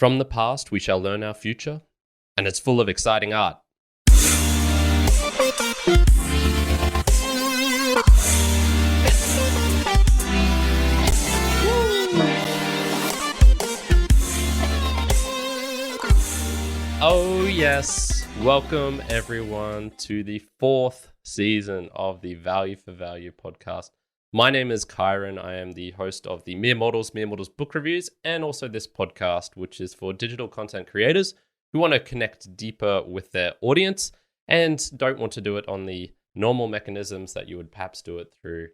From the past, we shall learn our future, and it's full of exciting art. Oh yes, welcome everyone to the 4th season of the Value for Value podcast. My name is Kyrin. I am the host of the Mere Models book reviews, and also this podcast, which is for digital content creators who want to connect deeper with their audience and don't want to do it on the normal mechanisms that you would perhaps do it through,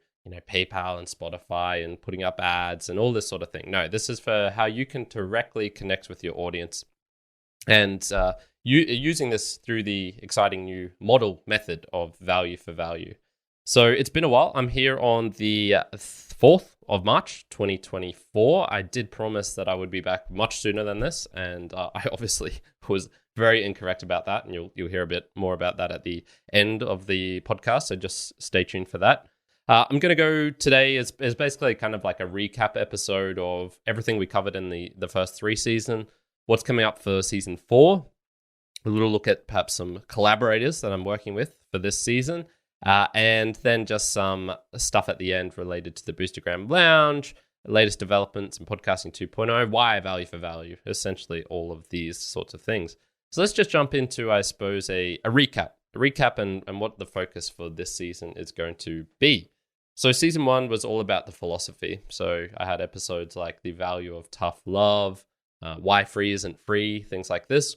PayPal and Spotify and putting up ads and all this sort of thing. No, this is for how you can directly connect with your audience. And using this through the exciting new model method of value for value. So it's been a while. I'm here on the 4th of March, 2024. I did promise that I would be back much sooner than this, and I obviously was very incorrect about that, and you'll hear a bit more about that at the end of the podcast, so just stay tuned for that. I'm going to go today as basically kind of like a recap episode of everything we covered in the first 3 seasons. What's coming up for season 4, a little look at perhaps some collaborators that I'm working with for this season, and then just some stuff at the end related to the Boostagram Lounge, latest developments in podcasting 2.0, why value for value, essentially all of these sorts of things. So let's just jump into, I suppose, a recap and what the focus for this season is going to be. So season 1 was all about the philosophy. So I had episodes like the value of tough love, why free isn't free, things like this.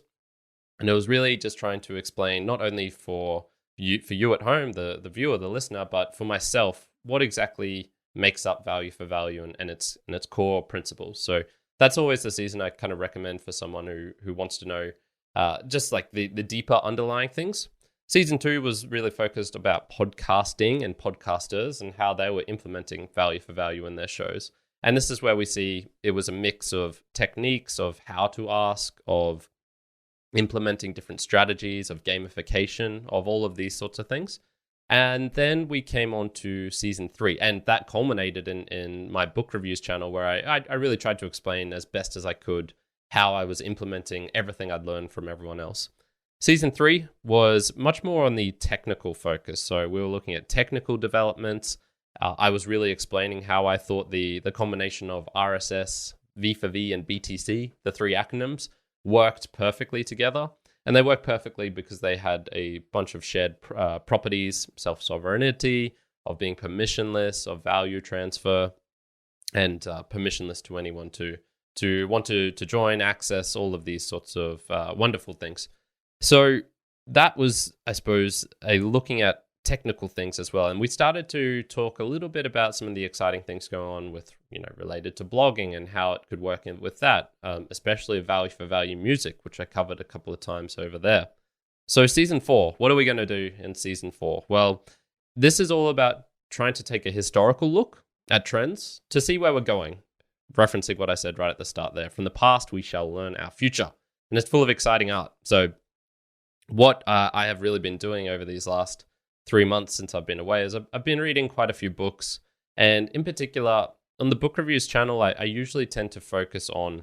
And it was really just trying to explain not only for you at home, the viewer, the listener, but for myself, what exactly makes up value for value and its core principles. So that's always the season I kind of recommend for someone who wants to know just like the deeper underlying things. Season 2 was really focused about podcasting and podcasters and how they were implementing value for value in their shows. And this is where we see it was a mix of techniques, of how to ask, of implementing different strategies, of gamification, of all of these sorts of things. And then we came on to season 3, and that culminated in my book reviews channel, where I really tried to explain as best as I could how I was implementing everything I'd learned from everyone else. Season 3 was much more on the technical focus. So we were looking at technical developments. I was really explaining how I thought the combination of RSS, V4V, and BTC, the 3 acronyms, worked perfectly together. And they worked perfectly because they had a bunch of shared properties, self-sovereignty, of being permissionless, of value transfer, and permissionless to anyone to want to join, access, all of these sorts of wonderful things. So that was, I suppose, looking at technical things as well. And we started to talk a little bit about some of the exciting things going on with, related to blogging and how it could work in with that, especially value for value music, which I covered a couple of times over there. So season 4, what are we going to do in season 4? Well, this is all about trying to take a historical look at trends to see where we're going, referencing what I said right at the start there. From the past, we shall learn our future. And it's full of exciting art. So what I have really been doing over these last 3 months since I've been away is I've been reading quite a few books, and in particular on the book reviews channel, I usually tend to focus on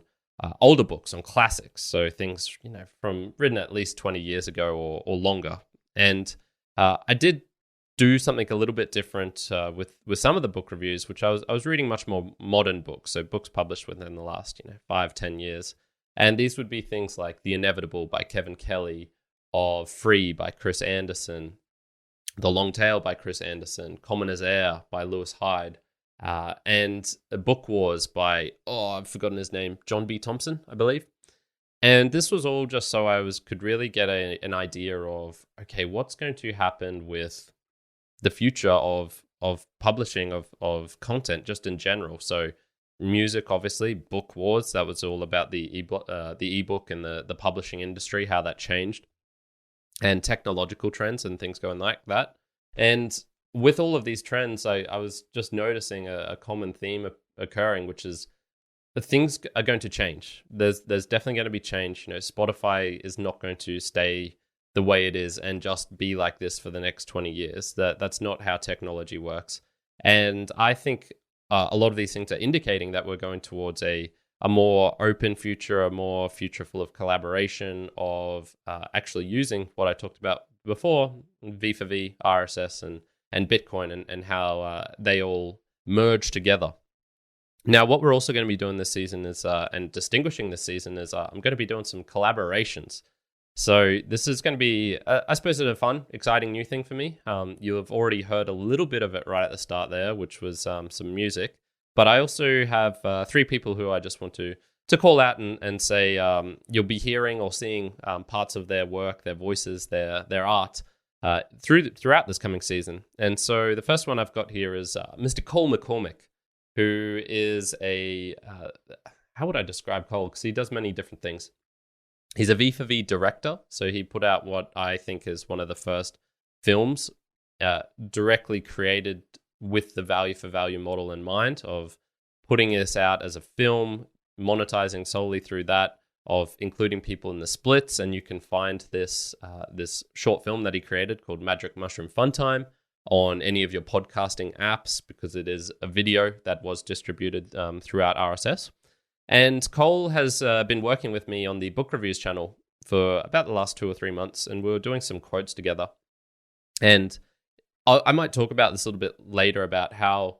older books, on classics, so things from written at least 20 years ago or longer. And I did do something a little bit different with some of the book reviews, which I was reading much more modern books, so books published within the last 5-10 years, and these would be things like The Inevitable by Kevin Kelly, or Free by Chris Anderson, The Long Tail by Chris Anderson, Common as Air by Lewis Hyde, and Book Wars by, I've forgotten his name, John B. Thompson, I believe. And this was all just so I could really get an idea of, okay, what's going to happen with the future of publishing of content just in general. So music, obviously, Book Wars, that was all about the ebook and the publishing industry, how that changed, and technological trends and things going like that. And with all of these trends, I was just noticing a common theme occurring, which is things are going to change. There's definitely going to be change. Spotify is not going to stay the way it is and just be like this for the next 20 years. That's not how technology works. And I think a lot of these things are indicating that we're going towards a a more open future, a more future full of collaboration, of actually using what I talked about before, V for V, RSS, and Bitcoin, and how they all merge together. Now, what we're also going to be doing this season is, and distinguishing this season is, I'm going to be doing some collaborations. So this is going to be, I suppose, a fun, exciting new thing for me. You have already heard a little bit of it right at the start there, which was some music. But I also have 3 people who I just want to call out and say you'll be hearing or seeing parts of their work, their voices, their art throughout this coming season. And so the first one I've got here is Mr. Cole McCormick, who is how would I describe Cole? Because he does many different things. He's a V for V director, so he put out what I think is one of the first films directly created with the value for value model in mind, of putting this out as a film, monetizing solely through that, of including people in the splits. And you can find this short film that he created called Magic Mushroom Fun Time on any of your podcasting apps, because it is a video that was distributed throughout RSS. And Cole has been working with me on the book reviews channel for about the last 2 or 3 months, and we were doing some quotes together. And I might talk about this a little bit later, about how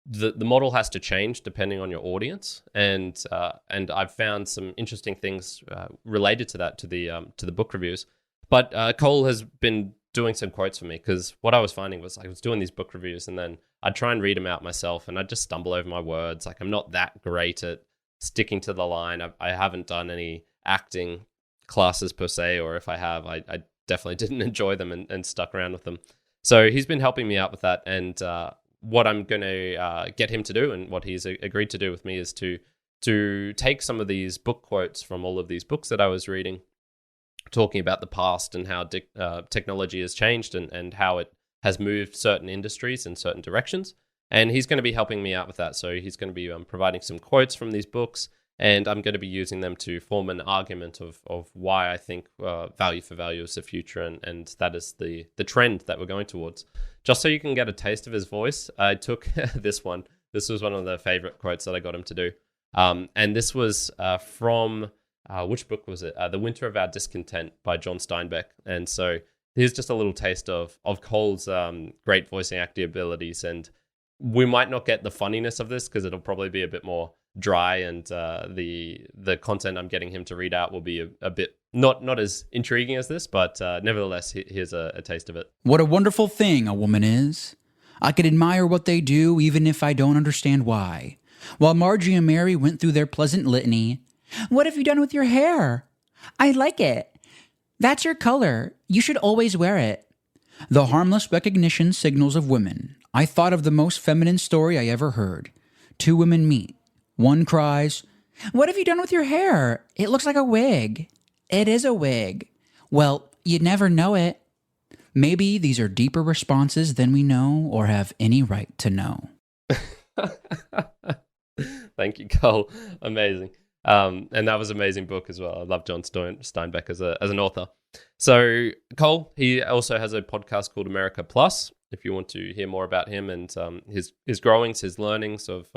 the model has to change depending on your audience, and I've found some interesting things related to that, to the book reviews. But Cole has been doing some quotes for me, because what I was finding was I was doing these book reviews, and then I'd try and read them out myself, and I'd just stumble over my words. Like, I'm not that great at sticking to the line. I haven't done any acting classes per se, or if I have, I definitely didn't enjoy them and stuck around with them. So he's been helping me out with that, and what I'm going to get him to do, and what he's agreed to do with me, is to take some of these book quotes from all of these books that I was reading, talking about the past and how technology has changed and how it has moved certain industries in certain directions. And he's going to be helping me out with that. So he's going to be providing some quotes from these books, and I'm going to be using them to form an argument of why I think value for value is the future, and that is the trend that we're going towards. Just so you can get a taste of his voice, I took this one. This was one of the favorite quotes that I got him to do. And this was from, which book was it? The Winter of Our Discontent by John Steinbeck. And so here's just a little taste of Cole's great voicing acting abilities. And we might not get the funniness of this, because it'll probably be a bit more dry, and the content I'm getting him to read out will be a bit not as intriguing as this, but nevertheless, here's a taste of it. What a wonderful thing a woman is. I could admire what they do, even if I don't understand why. While Margie and Mary went through their pleasant litany, "What have you done with your hair? I like it. That's your color. You should always wear it." The harmless recognition signals of women. I thought of the most feminine story I ever heard. 2 women meet. One cries, "What have you done with your hair? It looks like a wig." "It is a wig." "Well, you'd never know it." Maybe these are deeper responses than we know or have any right to know. Thank you, Cole. Amazing. And that was an amazing book as well. I love John Steinbeck as an author. So Cole, he also has a podcast called America Plus, if you want to hear more about him and his growings, his learnings of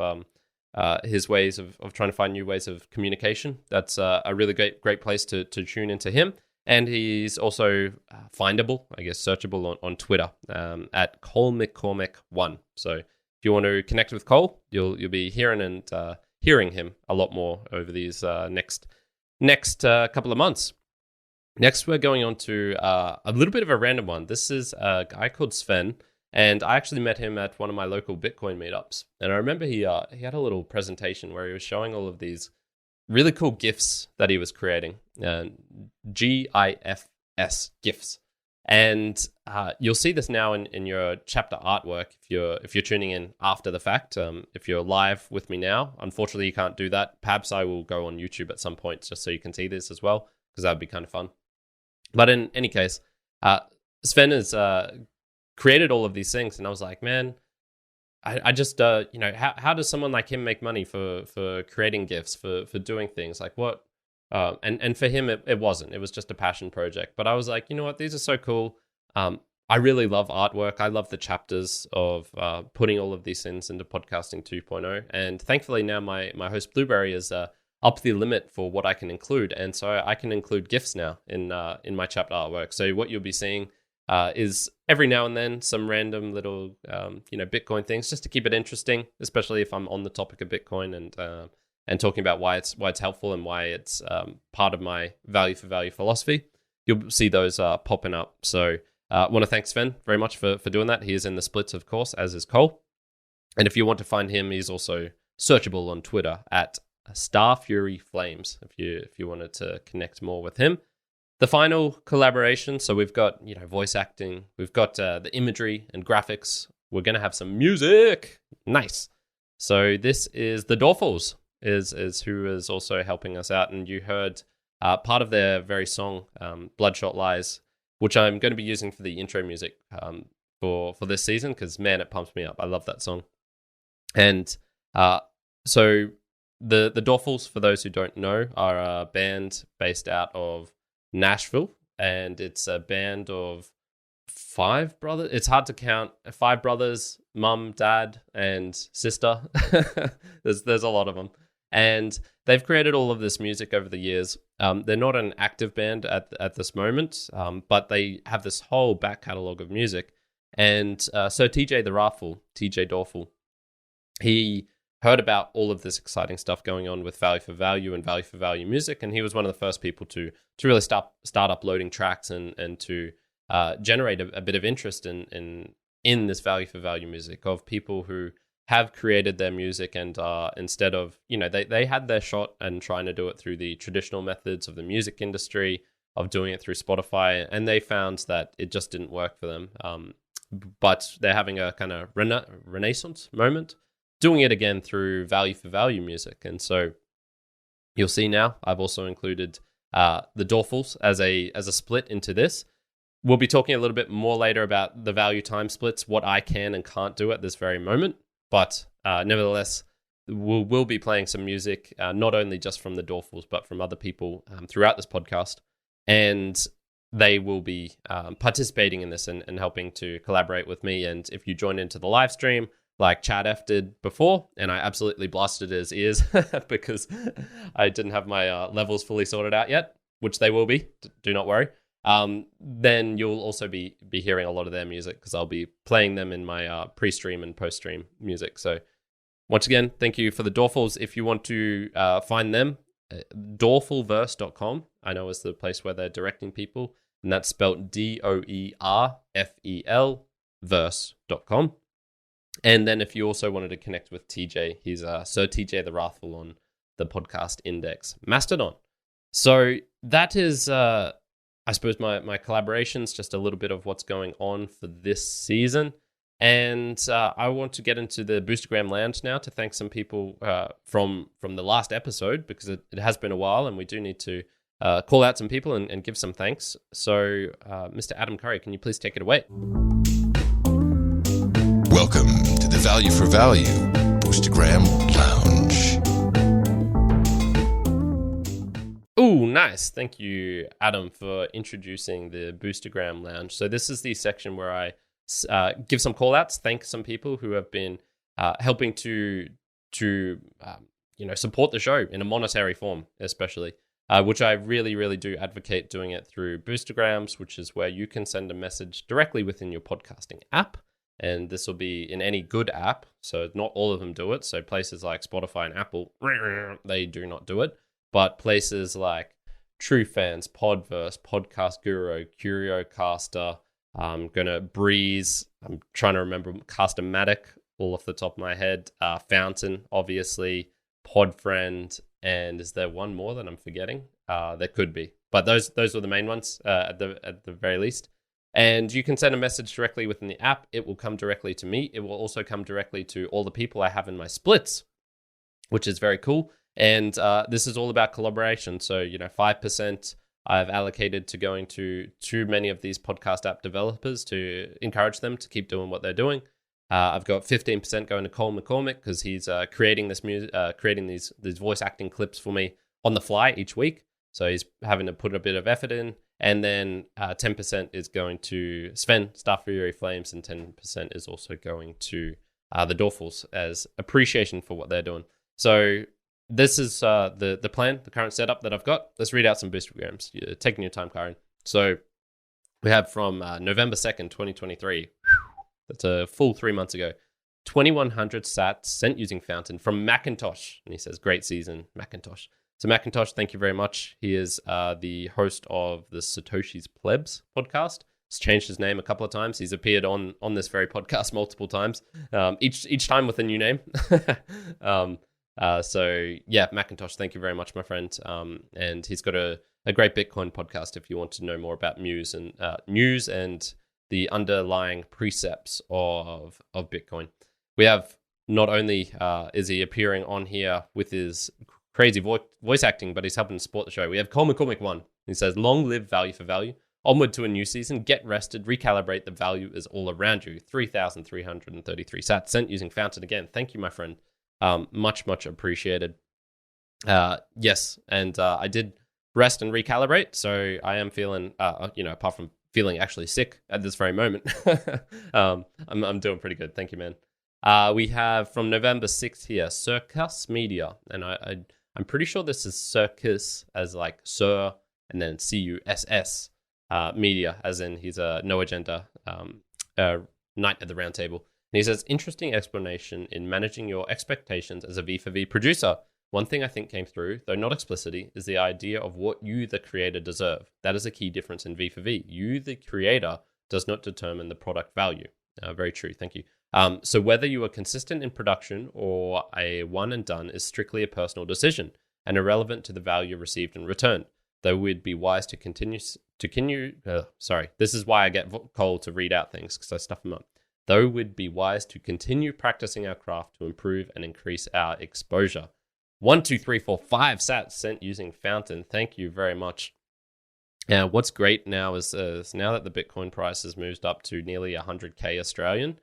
his ways of trying to find new ways of communication. That's a really great place to tune into him. And he's also findable, I guess, searchable on Twitter at Cole McCormick 1. So if you want to connect with Cole, you'll be hearing him a lot more over these next couple of months. Next, we're going on to a little bit of a random one. This is a guy called Sven, and I actually met him at one of my local Bitcoin meetups. And I remember he had a little presentation where he was showing all of these really cool GIFs that he was creating, GIFs, GIFs. And you'll see this now in your chapter artwork if you're tuning in after the fact. If you're live with me now, unfortunately you can't do that. Perhaps I will go on YouTube at some point just so you can see this as well, because that would be kind of fun. But in any case, Sven has created all of these things, and I was like, man, I just how does someone like him make money for creating GIFs, for doing things like what? And for him, it wasn't. It was just a passion project. But I was like, you know what? These are so cool. I really love artwork. I love the chapters of putting all of these things into podcasting 2.0. And thankfully now my host Blueberry has up the limit for what I can include, and so I can include GIFs now in my chapter artwork. So what you'll be seeing is every now and then some random little Bitcoin things, just to keep it interesting, especially if I'm on the topic of Bitcoin and talking about why it's helpful and why it's part of my value for value philosophy. You'll see those popping up. So I want to thank Sven very much for doing that. He is in the splits, of course, as is Cole. And if you want to find him, he's also searchable on Twitter at StarFuryFlames if you wanted to connect more with him. The final collaboration, so we've got voice acting, we've got the imagery and graphics. We're going to have some music. Nice. So this is the Doerfels is who is also helping us out. And you heard part of their very song, Bloodshot Lies, which I'm going to be using for the intro music for this season, because, man, it pumps me up. I love that song. And so the Doerfels, for those who don't know, are a band based out of Nashville, and it's a band of 5 brothers. It's hard to count. 5 brothers, mum, dad, and sister. There's a lot of them. And they've created all of this music over the years. They're not an active band at this moment, but they have this whole back catalogue of music. And so TJ Doerfel, he heard about all of this exciting stuff going on with Value for Value and Value for Value music, and he was one of the first people to really start uploading tracks and to generate a bit of interest in this Value for Value music of people who have created their music and instead of, they had their shot and trying to do it through the traditional methods of the music industry, of doing it through Spotify, and they found that it just didn't work for them. But they're having a kind of renaissance moment, doing it again through Value for Value music. And so you'll see now I've also included the Doerfels as a split into this. We'll be talking a little bit more later about the value time splits, what I can and can't do at this very moment. But nevertheless, we'll be playing some music, not only just from the Doerfels, but from other people throughout this podcast. And they will be participating in this and helping to collaborate with me. And if you join into the live stream, like Chad F did before, and I absolutely blasted his ears because I didn't have my levels fully sorted out yet, which they will be, do not worry. Then you'll also be hearing a lot of their music, because I'll be playing them in my pre-stream and post-stream music. So once again, thank you for the Doerfels. If you want to find them, Doerfelverse.com, I know, is the place where they're directing people, and that's spelled DOERFEL verse.com. And then if you also wanted to connect with TJ, he's Sir TJ the Wrathful on the podcast index Mastodon. So that is, I suppose, my collaborations, just a little bit of what's going on for this season. And I want to get into the Boostagram Lounge now to thank some people from the last episode, because it has been a while and we do need to call out some people and give some thanks. So Mr. Adam Curry, can you please take it away? Welcome to the Value for Value Boostagram Lounge. Ooh, nice. Thank you, Adam, for introducing the Boostagram Lounge. So this is the section where I give some call-outs, thank some people who have been helping to support the show in a monetary form, especially, which I really, really do advocate doing it through Boostagrams, which is where you can send a message directly within your podcasting app. And this will be in any good app, so not all of them do it. So places like Spotify and Apple, they do not do it. But places like TrueFans, Podverse, Podcast Guru, CurioCaster, I'm going to Breeze, I'm trying to remember Castomatic, all off the top of my head, Fountain, obviously, Podfriend, and is there one more that I'm forgetting? There could be. But those were the main ones at the very least. And you can send a message directly within the app. It will come directly to me. It will also come directly to all the people I have in my splits, which is very cool. And this is all about collaboration. So, 5% I've allocated to going to too many of these podcast app developers to encourage them to keep doing what they're doing. I've got 15% going to Cole McCormick, because he's creating this music, creating these voice acting clips for me on the fly each week. So he's having to put a bit of effort in. And then 10% is going to Sven, StarFuryFlames, and 10% is also going to the Doerfels as appreciation for what they're doing. So this is the plan, the current setup that I've got. Let's read out some Boostagrams. You're taking your time, Kyrin. So we have from November 2nd, 2023. That's a full 3 months ago. 2,100 sats sent using Fountain from Macintosh. And he says, great season, Macintosh. So Macintosh, thank you very much. He is the host of the Satoshi's Plebs podcast. He's changed his name a couple of times. He's appeared on this very podcast multiple times, each time with a new name. So yeah, Macintosh, thank you very much, my friend. And he's got a great Bitcoin podcast if you want to know more about news and the underlying precepts of Bitcoin. We have not only is he appearing on here with his crazy voice acting, but he's helping support the show. We have McCormick 1. He says, long live value for value. Onward to a new season. Get rested. Recalibrate. The value is all around you. 3,333 sats sent using Fountain again. Thank you, my friend. Much appreciated. Yes, and I did rest and recalibrate, so I am feeling, apart from feeling actually sick at this very moment, I'm doing pretty good. Thank you, man. We have from November 6th here, Circus Media, and I'm pretty sure this is Circus as like Sir, and then CUSS Media, as in he's a no agenda knight at the round table. And he says, interesting explanation in managing your expectations as a V4V producer. One thing I think came through, though not explicitly, is the idea of what you, the creator, deserve. That is a key difference in V4V. You, the creator, does not determine the product value. Very true. Thank you. So whether you are consistent in production or a one and done is strictly a personal decision and irrelevant to the value received in return. Though we'd be wise to continue. This is why I get Cole to read out things, because I stuff them up. Though we'd be wise to continue practicing our craft to improve and increase our exposure. 1, 2, 3, 4, 5 sats sent using Fountain. Thank you very much. And what's great now is now that the Bitcoin price has moved up to nearly 100K Australian,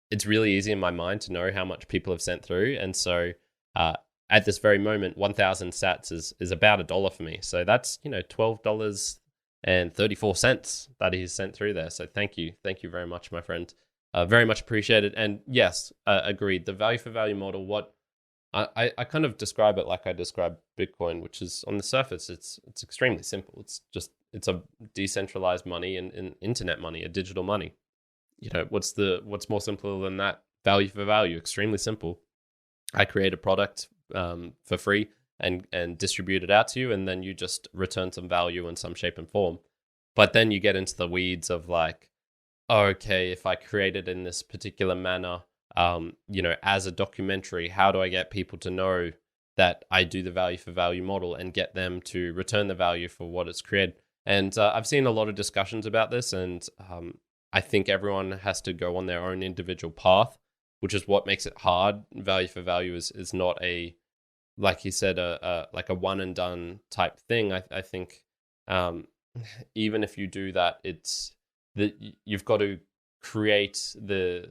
it's really easy in my mind to know how much people have sent through. And so at this very moment, 1,000 sats is about $1 for me. So that's, $12.34 that he's sent through there. So thank you very much, my friend. Very much appreciated. And yes, agreed. The value for value model, what I kind of describe it like I describe Bitcoin, which is on the surface, it's extremely simple. It's a decentralized money and internet money, a digital money. What's more simple than that? Value for value, extremely simple. I create a product for free and distribute it out to you, and then you just return some value in some shape and form. But then you get into the weeds of like, okay, if I create it in this particular manner, as a documentary, how do I get people to know that I do the value for value model and get them to return the value for what it's created? And I've seen a lot of discussions about this, and I think everyone has to go on their own individual path, which is what makes it hard. Value for value is not a, like he said, like a one and done type thing. I think even if you do that, it's that you've got to create the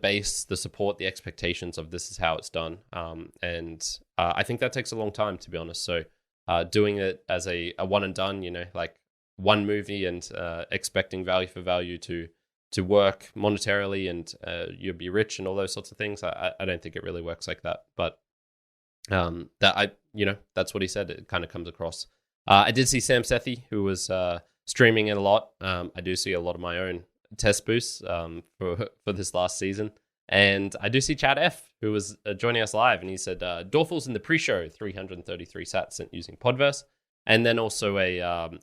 base, the support, the expectations of this is how it's done. And I think that takes a long time, to be honest. So doing it as a one and done, like one movie and expecting value for value to work monetarily and you'll be rich and all those sorts of things, I don't think it really works like that. But that's what he said. It kind of comes across. I did see Sam Sethi, who was streaming it a lot. I do see a lot of my own test boosts for this last season. And I do see Chad F, who was joining us live, and he said, Doerfels in the pre-show, 333 sats sent using Podverse. And then also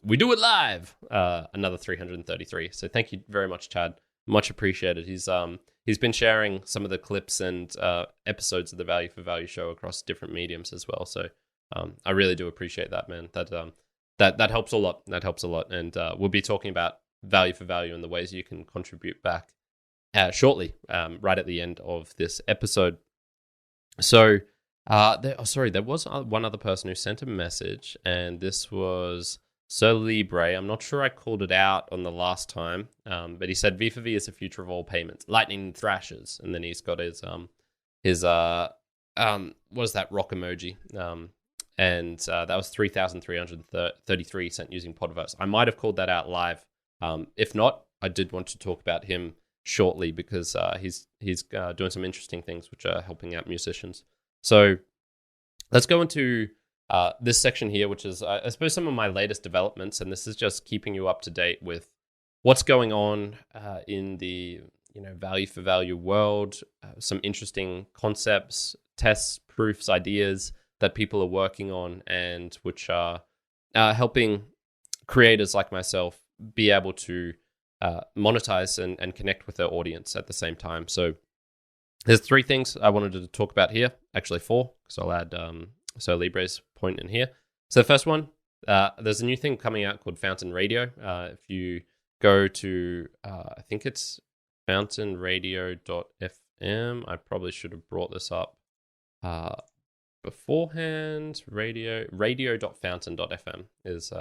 we do it live, another 333. So thank you very much, Chad. Much appreciated. He's been sharing some of the clips and episodes of the Value for Value show across different mediums as well. So I really do appreciate that, man. That helps a lot. That helps a lot. And we'll be talking about value for value and the ways you can contribute back shortly, right at the end of this episode. So, there was one other person who sent a message, and this was Sir Libre. I'm not sure I called it out on the last time, but he said V4V is the future of all payments, lightning thrashes, and then he's got his what is that rock emoji? And that was 3,333 sent using Podverse. I might have called that out live. If not, I did want to talk about him shortly because he's doing some interesting things which are helping out musicians. So let's go into this section here, which is, I suppose, some of my latest developments. And this is just keeping you up to date with what's going on in the value for value world, some interesting concepts, tests, proofs, ideas that people are working on, and which are helping creators like myself be able to monetize and connect with their audience at the same time. So there's 3 things I wanted to talk about here, actually 4, because I'll add So Libre's point in here. So the first one, there's a new thing coming out called Fountain Radio. If you go to, I think it's fountainradio.fm. I probably should have brought this up beforehand. Radio.fountain.fm is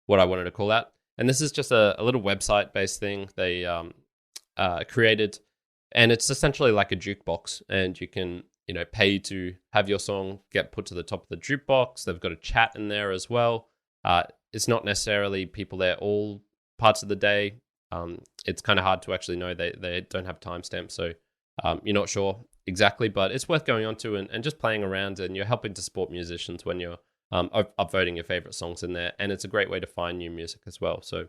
what I wanted to call out. And this is just a little website-based thing they created. And it's essentially like a jukebox. And you can pay to have your song get put to the top of the jukebox. They've got a chat in there as well. It's not necessarily people there all parts of the day. It's kind of hard to actually know. They don't have timestamps, so you're not sure exactly, but it's worth going on to and just playing around, and you're helping to support musicians when you're upvoting your favorite songs in there, and it's a great way to find new music as well. So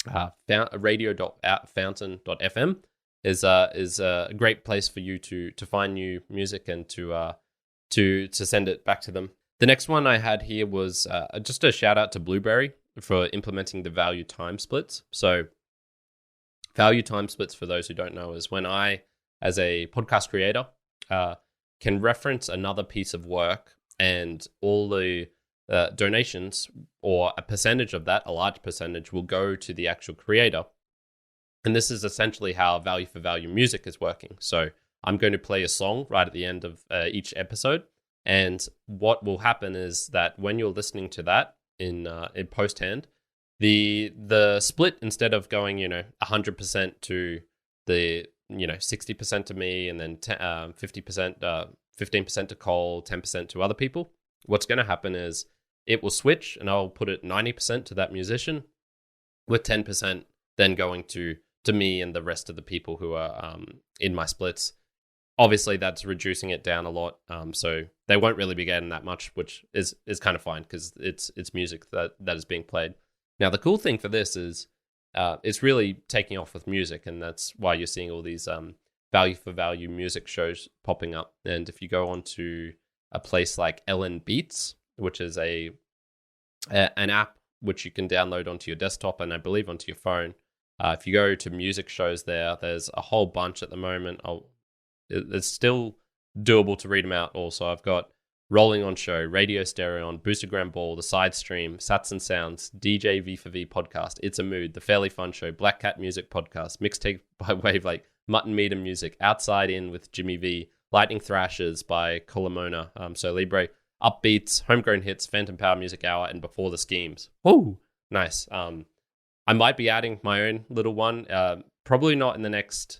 radio.fountain.fm is a great place for you to find new music and to send it back to them. The next one I had here was just a shout out to Blueberry for implementing the value time splits. So value time splits, for those who don't know, is when I, as a podcast creator, can reference another piece of work, and all the donations, or a percentage of that, a large percentage, will go to the actual creator. And this is essentially how value for value music is working. So I'm going to play a song right at the end of each episode. And what will happen is that when you're listening to that in post hand, the split, instead of going 100% to the 60% to me, and then 50%, 15% to Cole, 10% to other people, what's going to happen is it will switch, and I'll put it 90% to that musician, with 10% then going to me and the rest of the people who are in my splits. Obviously, that's reducing it down a lot, so they won't really be getting that much, which is kind of fine, because it's music that is being played. Now, the cool thing for this is it's really taking off with music, and that's why you're seeing all these value for value music shows popping up. And if you go on to a place like LN Beats, which is an app which you can download onto your desktop and I believe onto your phone, if you go to music shows there's a whole bunch at the moment. It's still doable to read them out also. I've got Rolling On Show, Radio Stereo On, Boostagram Ball, The Side Stream, Sats and Sounds, DJ V4V Podcast, It's a Mood, The Fairly Fun Show, Black Cat Music Podcast, Mixtape by Wavelake, Mutton Meter Music, Outside In with Jimmy V, Lightning Thrashes by Colamona, So Libre, Upbeats, Homegrown Hits, Phantom Power Music Hour, and Before the Schemes. Whoa, nice. I might be adding my own little one, probably not in the next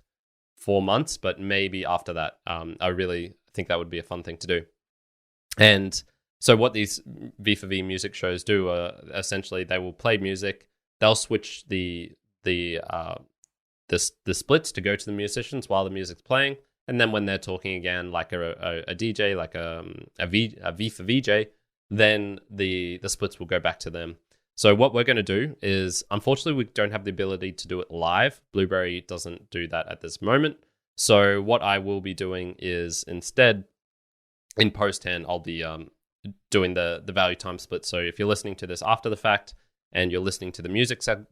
4 months, but maybe after that. I really think that would be a fun thing to do. And so what these V4V music shows do, essentially, they will play music. They'll switch the splits to go to the musicians while the music's playing, and then when they're talking again, like a DJ, like a V4VJ, then the splits will go back to them. So what we're going to do is, unfortunately, we don't have the ability to do it live. Blueberry doesn't do that at this moment. So what I will be doing is, instead, in post-hand, I'll be doing the value time split. So if you're listening to this after the fact and you're listening to the music segment,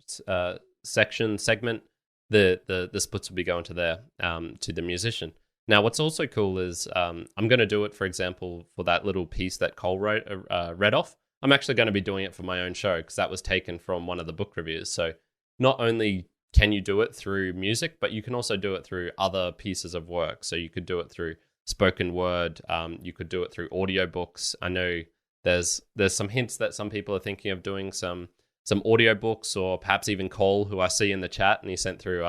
the splits will be going to there, to the musician. Now, what's also cool is I'm going to do it, for example, for that little piece that Cole read off. I'm actually going to be doing it for my own show, because that was taken from one of the book reviews. So not only can you do it through music, but you can also do it through other pieces of work. So you could do it through spoken word. You could do it through audiobooks. I know there's some hints that some people are thinking of doing some audiobooks, or perhaps even Cole, who I see in the chat, and he sent through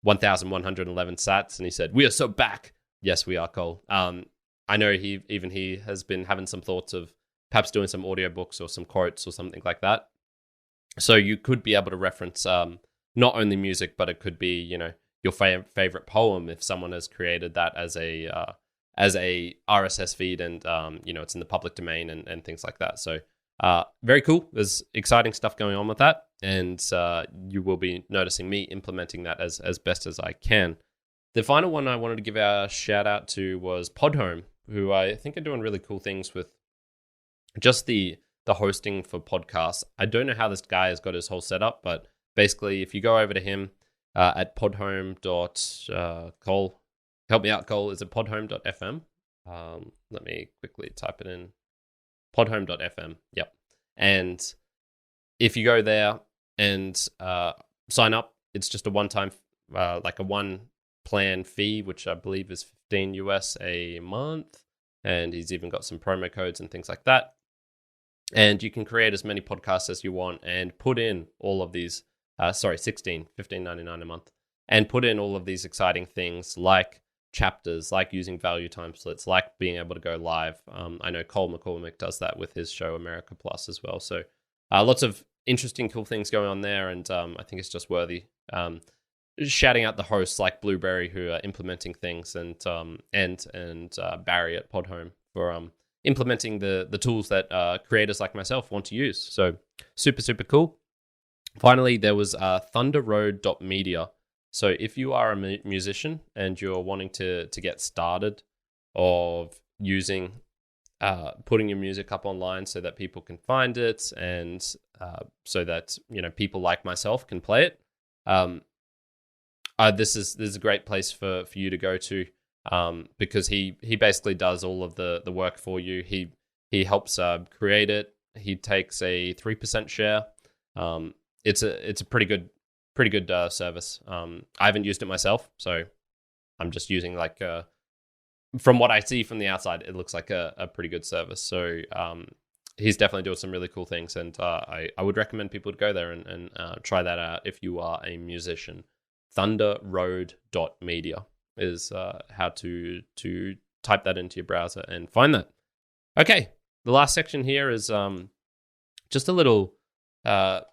1,111 sats, and he said, "We are so back." Yes, we are, Cole. I know he has been having some thoughts of perhaps doing some audiobooks or some quotes or something like that. So you could be able to reference not only music, but it could be your favorite poem, if someone has created that as as a RSS feed, and it's in the public domain and things like that. So very cool. There's exciting stuff going on with that, and you will be noticing me implementing that as best as I can. The final one I wanted to give a shout out to was Podhome, who I think are doing really cool things with just the hosting for podcasts. I don't know how this guy has got his whole setup, but basically if you go over to him at podhome.col, help me out, Cole, is it podhome.fm? Let me quickly type it in. Podhome.fm, yep. And if you go there and sign up, it's just a one-time, like a one plan fee, which I believe is $15 US a month. And he's even got some promo codes and things like that. And you can create as many podcasts as you want and put in all of these, $15.99 a month, and put in all of these exciting things like chapters, like using value time splits, like being able to go live. I know McCormick does that with his show America Plus as well. So lots of interesting, cool things going on there. And I think it's just worthy shouting out the hosts like Blueberry, who are implementing things, and Barry at Podhome for implementing the tools that creators like myself want to use. So super, super cool. Finally, there was thunderroad.media. So if you are a musician and you're wanting to get started of using, putting your music up online so that people can find it, and so that people like myself can play it, this is a great place for you to go to, because he basically does all of the work for you. He helps create it. He takes a 3% share. It's a pretty good service. I haven't used it myself, so I'm just using from what I see from the outside, it looks like a pretty good service. So he's definitely doing some really cool things, and I would recommend people to go there and try that out if you are a musician. Thunderroad.media is how to type that into your browser and find that. Okay, the last section here is just a little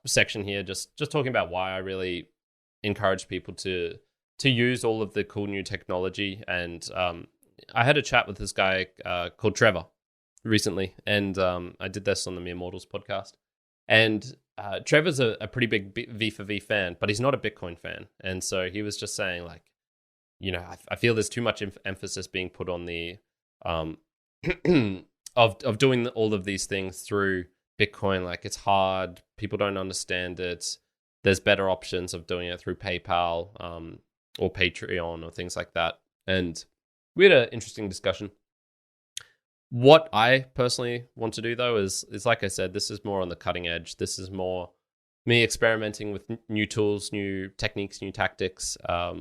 section here, just talking about why I really encourage people to use all of the cool new technology. And I had a chat with this guy called Trevor recently, and I did this on the Mere Mortals podcast. And Trevor's a pretty big V4V fan, but he's not a Bitcoin fan. And so he was just saying, I feel there's too much emphasis being put on the of doing all of these things through Bitcoin. Like, it's hard, people don't understand it. There's better options of doing it through PayPal or Patreon or things like that. And we had an interesting discussion. What I personally want to do, though, is like I said, this is more on the cutting edge. This is more me experimenting with new tools, new techniques, new tactics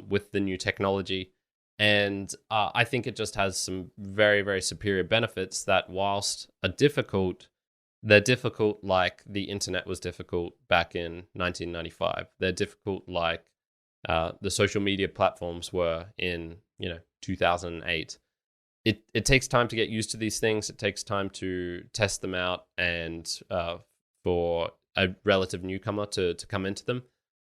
with the new technology. And I think it just has some very, very superior benefits that, whilst are difficult, they're difficult like the internet was difficult back in 1995. They're difficult like the social media platforms were in 2008. It takes time to get used to these things. It takes time to test them out, and for a relative newcomer to come into them.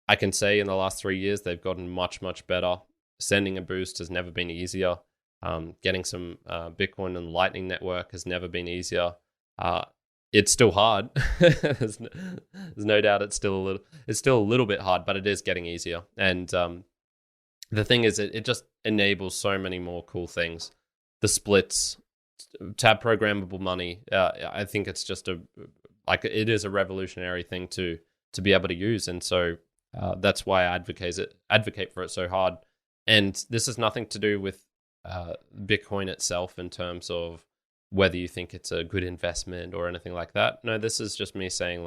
I can say in the last 3 years, they've gotten much, much better. Sending a boost has never been easier. Getting some Bitcoin and Lightning Network has never been easier. It's still hard. There's no doubt it's still a little bit hard, but it is getting easier. And the thing is, it just enables so many more cool things. The splits, tab programmable money. I think it's just it is a revolutionary thing to be able to use, and so that's why I advocate for it so hard. And this has nothing to do with Bitcoin itself in terms of whether you think it's a good investment or anything like that. No, this is just me saying,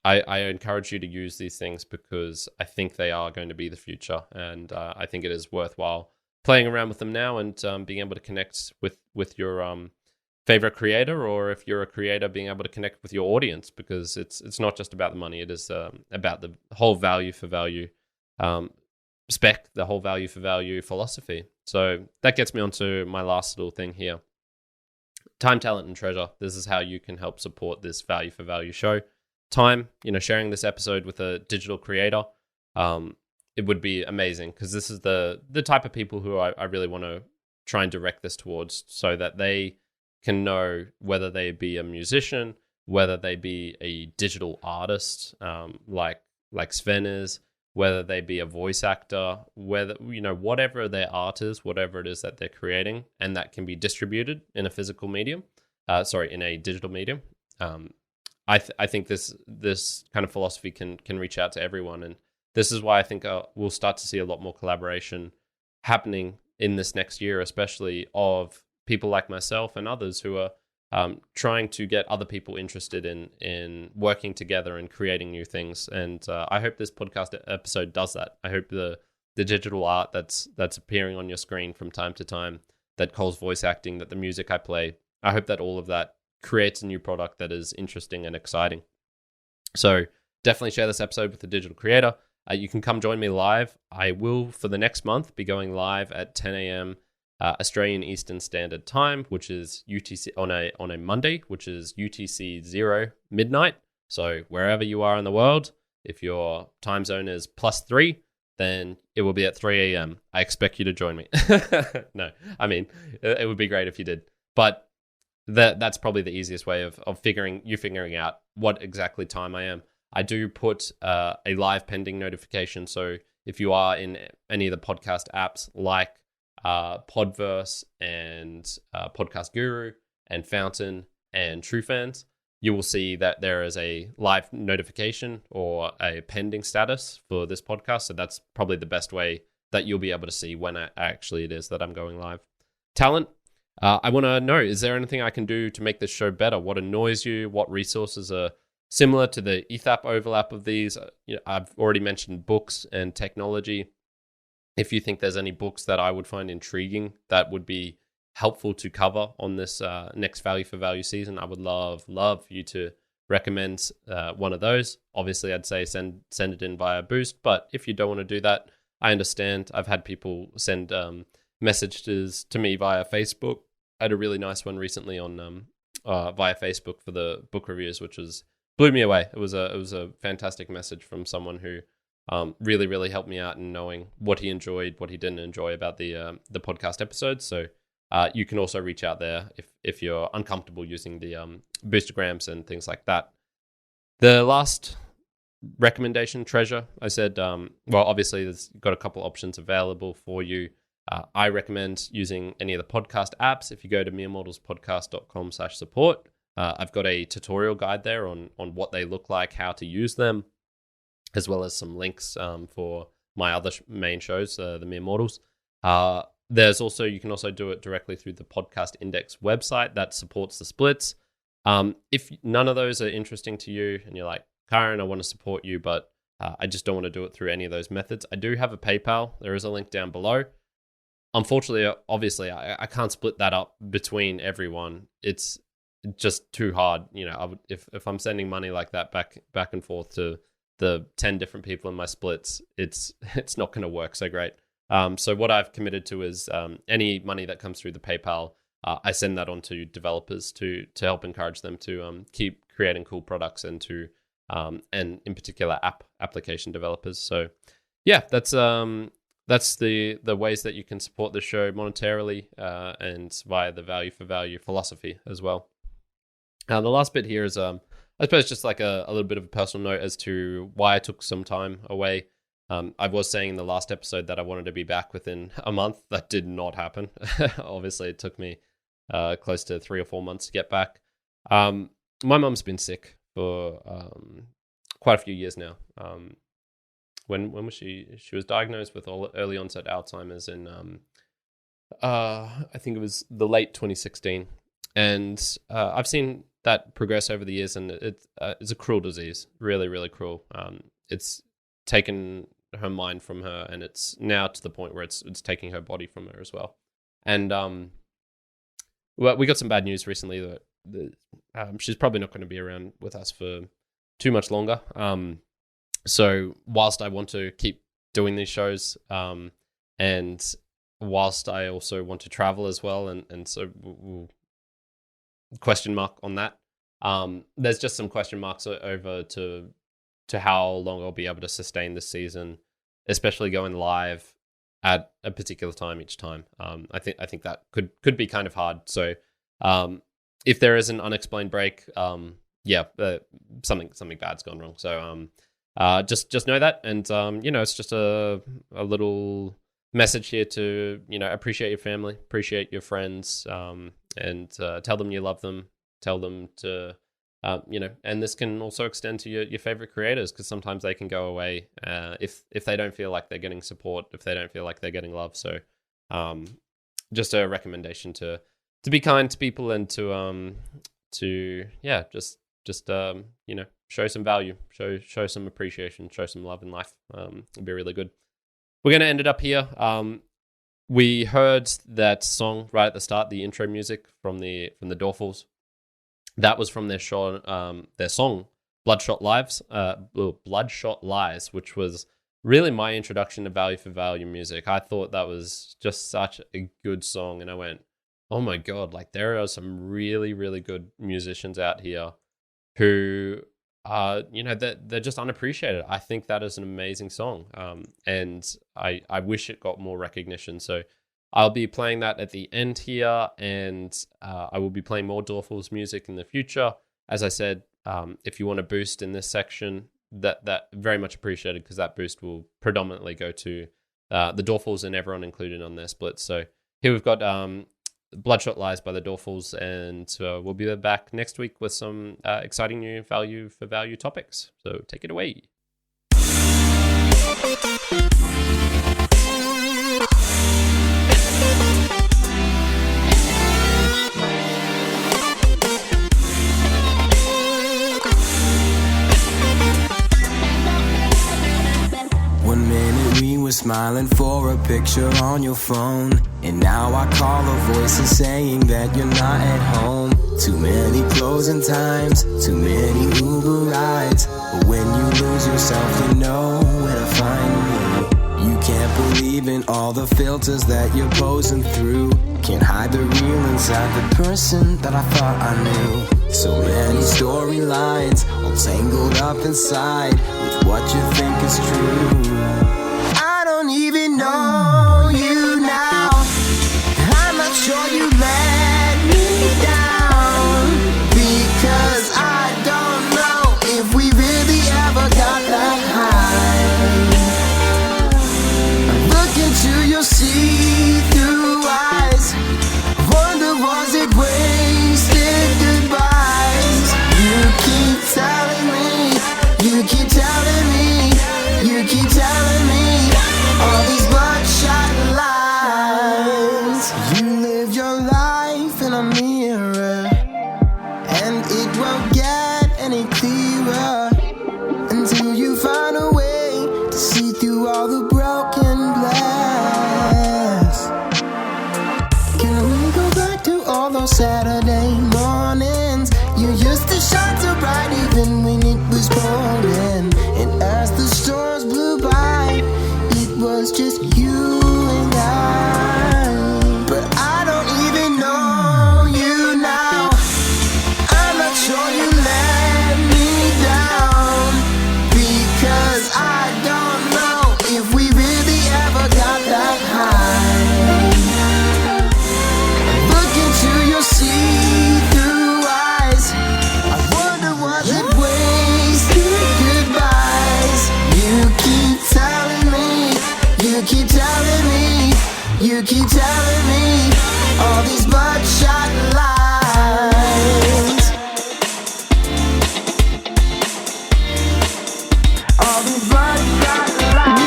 I encourage you to use these things because I think they are going to be the future, and I think it is worthwhile playing around with them now and being able to connect with your favorite creator, or if you're a creator, being able to connect with your audience, because it's not just about the money. It is about the whole value for value spec, the whole value for value philosophy. So that gets me onto my last little thing here. Time, talent, and treasure. This is how you can help support this value for value show. Time, sharing this episode with a digital creator. It would be amazing, because this is the type of people who I really want to try and direct this towards, so that they can know whether they be a musician, whether they be a digital artist, like Sven is, whether they be a voice actor, whether, whatever their art is, whatever it is that they're creating, and that can be distributed in a physical medium, in a digital medium. I think this kind of philosophy can reach out to everyone, and this is why I think we'll start to see a lot more collaboration happening in this next year, especially of people like myself and others who are trying to get other people interested in working together and creating new things. And I hope this podcast episode does that. I hope the digital art that's appearing on your screen from time to time, that Cole's voice acting, that the music I play, I hope that all of that creates a new product that is interesting and exciting. So definitely share this episode with a digital creator. You can come join me live. I will, for the next month, be going live at 10 a.m. Australian Eastern Standard Time, which is UTC on a Monday, which is UTC 0 midnight. So wherever you are in the world, if your time zone is +3, then it will be at 3 a.m. I expect you to join me. No, I mean, it would be great if you did. But that's probably the easiest way of figuring out what exactly time I am. I do put a live pending notification. So if you are in any of the podcast apps like Podverse and Podcast Guru and Fountain and TrueFans, you will see that there is a live notification or a pending status for this podcast. So that's probably the best way that you'll be able to see when actually it is that I'm going live. Talent, I want to know, is there anything I can do to make this show better? What annoys you? What resources are similar to the ETHAP overlap of these? I've already mentioned books and technology. If you think there's any books that I would find intriguing that would be helpful to cover on this next Value for Value season, I would love for you to recommend one of those. Obviously, I'd say send it in via Boost, but if you don't want to do that, I understand. I've had people send messages to me via Facebook. I had a really nice one recently on via Facebook for the book reviews, which blew me away. It was a fantastic message from someone who really, really helped me out in knowing what he enjoyed, what he didn't enjoy about the podcast episodes. So you can also reach out there if you're uncomfortable using the Boostagrams and things like that. The last recommendation, Treasure, I said, obviously there's got a couple options available for you. I recommend using any of the podcast apps. If you go to meremortalspodcast.com/support, I've got a tutorial guide there on what they look like, how to use them, as well as some links for my other main shows, the Mere Mortals. You can also do it directly through the Podcast Index website that supports the splits. If none of those are interesting to you and you're like, Kyrin, I want to support you, but I just don't want to do it through any of those methods, I do have a PayPal. There is a link down below. Unfortunately, obviously, I can't split that up between everyone. It's just too hard. If I'm sending money like that back and forth to the 10 different people in my splits, it's not going to work so great. So what I've committed to is any money that comes through the PayPal, I send that on to developers to help encourage them to keep creating cool products and to and in particular application developers. So yeah, that's the ways that you can support the show monetarily and via the Value for Value philosophy as well. The last bit here is I suppose just like a little bit of a personal note as to why I took some time away. I was saying in the last episode that I wanted to be back within a month. That did not happen. Obviously, it took me close to 3 or 4 months to get back. My mum's been sick for quite a few years now. When was she? She was diagnosed with early onset Alzheimer's in I think it was the late 2016, and I've seen that progress over the years, and it's a cruel disease, really, really cruel. It's taken her mind from her, and it's now to the point where it's taking her body from her as well. And we got some bad news recently that she's probably not going to be around with us for too much longer. So whilst I want to keep doing these shows, and whilst I also want to travel as well, and so we'll question mark on that. There's just some question marks over to how long I'll be able to sustain this season, especially going live at a particular time each time. I think that could be kind of hard. So if there is an unexplained break, something bad's gone wrong. So just know that, and it's just a little message here to appreciate your family, appreciate your friends, and tell them you love them. Tell them to and this can also extend to your favorite creators, because sometimes they can go away if they don't feel like they're getting support, if they don't feel like they're getting love. So just a recommendation to be kind to people, and to show some value, show some appreciation, show some love in life. It'd be really good. We're going to end it up here. We heard that song right at the start, the intro music from the Doerfels. That was from their song Bloodshot Lies, which was really my introduction to value for value music. I thought that was just such a good song, and I went, oh my God, like there are some really, really good musicians out here who they're just unappreciated. I think that is an amazing song, and I wish it got more recognition. So I'll be playing that at the end here, and I will be playing more Doerfels music in the future. As I said, if you want a boost in this section, that very much appreciated, because that boost will predominantly go to the Doerfels and everyone included on their splits. So here we've got Bloodshot Lies by the Doerfels, and we'll be back next week with some exciting new value for value topics. So take it away. One minute we were smiling for a picture on your phone, and now I call a voice and saying that you're not at home. Too many closing times, too many Uber rides, but when you lose yourself, you know where to find me. You can't believe in all the filters that you're posing through. Can't hide the real inside the person that I thought I knew. So many storylines, all tangled up inside with what you think is true. I don't even know you now. I'm not sure you let me down, because I don't know if we really ever got that high. Look into your see-through eyes, wonder was it wasted goodbyes. You keep telling me, you keep telling me, you keep telling me all these bloodshot lies. You live your life in a mirror, and it won't get any clearer until you find a way to see through all the broken glass. Can we go back to all those Saturday mornings? You used to shine so bright even when it was pouring, and as the stars blew by, it was just you and I. But I don't even know you now. I'm not sure you let me down, because I don't know if we really ever got that high. Look into your see-through eyes, I wonder was it wasted goodbyes. You keep telling me, you keep telling me, you keep telling me all these bloodshot lies. All these bloodshot lies.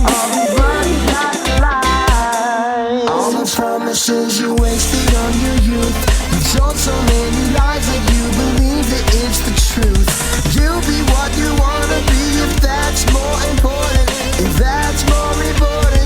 All these bloodshot lies. All the promises you wasted on your youth. You told so many lies that you believe that it's the truth. You'll be what you wanna be, if that's more important, if that's more important.